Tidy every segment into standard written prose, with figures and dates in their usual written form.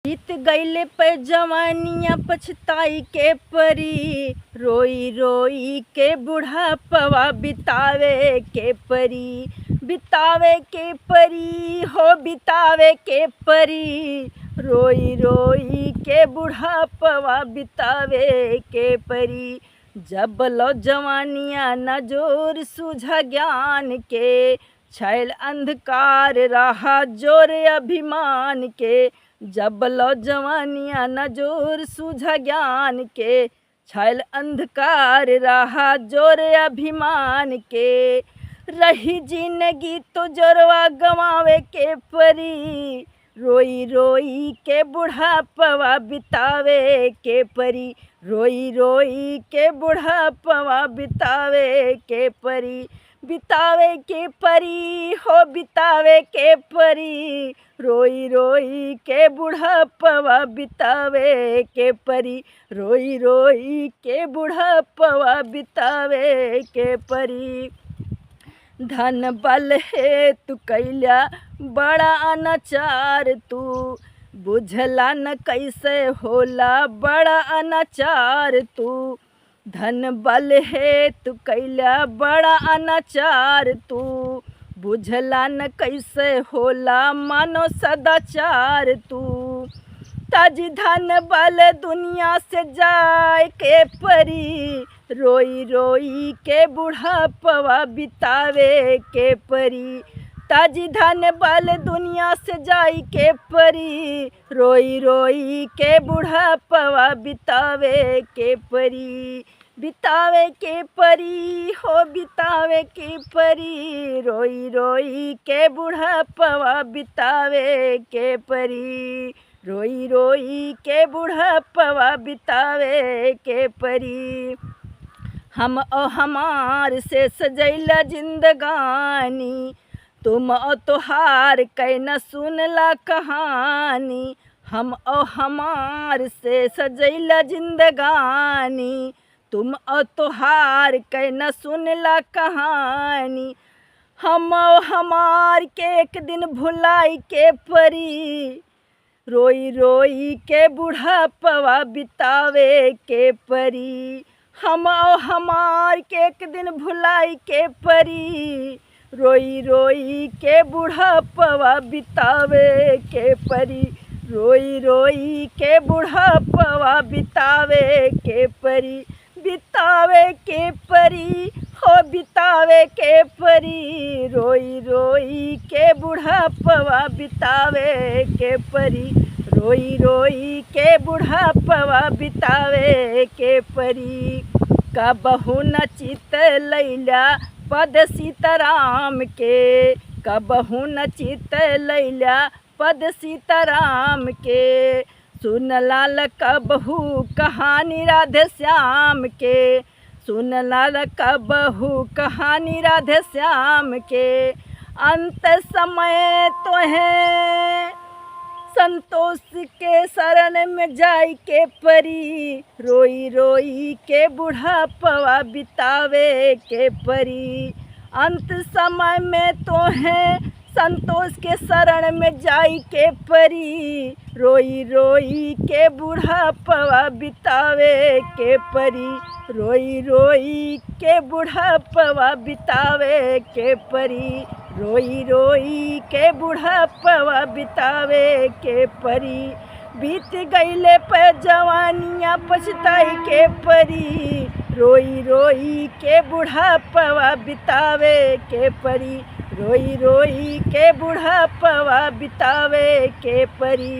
बीत गईले पे जवानिया पछताई के परी, रोई रोई के बुढ़ापवा बितावे के परी, बितावे के परी हो बितावे के परी, रोई रोई के बुढ़ापवा बितावे के परी। जब लो जवानिया न जोर सूझा ज्ञान के, छैल अंधकार रहा जोर अभिमान के। जब लो जवानिया न जोर सूझा ज्ञान के, छैल अंधकार रहा जोर अभिमान के। रही जिंदगी तो जोरवा गंवावे के परी, रोई रोई के बुढ़ापवा बितावे के परी, रोई रोई के बुढ़ापवा बितावे के परी, बितावे के परी हो बितावे के परी, रोई रोई के बुढ़ापवा बितावे के परी, रोई रोई के बुढ़ापवा बितावे के परी। धन बल है तू कैला बड़ा अनाचार, तू बुझला न कैसे होला बड़ा अनाचार तू। धन बल है तू कैला बड़ा अनाचार, तू बुझला न कैसे होला मानो सदाचार तू। ताजी धन बल दुनिया से जाए के परी, रोई रोई के बुढ़ापवा बितावे के परी। ताजी धन बल दुनिया से जाई के परी, रोई रोई के बुढ़ापवा बितावे के परी, बितावे के परी हो बितावे के परी, रोई रोई के बुढ़ापवा बितावे के परी, रोई रोई के बुढ़ापवा बितावे के परी। हम ओ हमार से सजैला जिंदगानी, तुम ओ तोहार कै न सुनला कहानी। हम ओ हमार से सजैला जिंदगानी, तुम ओ तोहार कै न सुनला कहानी। हम ओ हमार के एक दिन भुलाई के परी, रोई रोई के बुढ़ापवा बितावे के परी। हम ओ हमार के एक दिन भुलाई के परी, रोई रोई के बुढ़ापवा बितावे के परी, रोई रोई के बुढ़ापवा बितावे के परी, बितावे के परी हो बितावे के परी, रोई रोई के बुढ़ापवा बितावे के परी, रोई रोई के बुढ़ापवा बितावे के परी। कबहू न चित लैला पद सीताराम के, कबहू न चित लैला पद सीताराम के। सुन लाल कबहू कहानी राधे श्याम के, सुन लाल कबहू कहानी राधे श्याम के। अंत समय तो है संतोष के शरण में जाई के परी, रोई रोई के बुढ़ापवा बितावे के परी। अंत समय में तो है संतोष के शरण में जाई के परी, रोई रोई के बुढ़ापवा बितावे के परी, रोई रोई के बुढ़ापवा बितावे के परी, रोई रोई के बुढ़ापवा बितावे के परी। बीत गईले पे जवानिया पछताई के परी, रोई रोई के बुढ़ापवा बितावे के परी, रोई रोई के बुढ़ापवा बितावे के परी।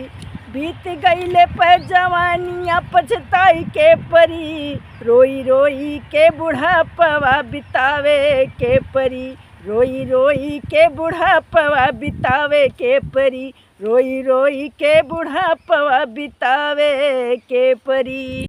बीत गईले पे जवानिया पछताई के परी, रोई रोई के बुढ़ापवा बितावे के परी, रोई रोई के बुढ़ापवा बितावे के परी, रोई रोई के बुढ़ापवा बितावे के परी।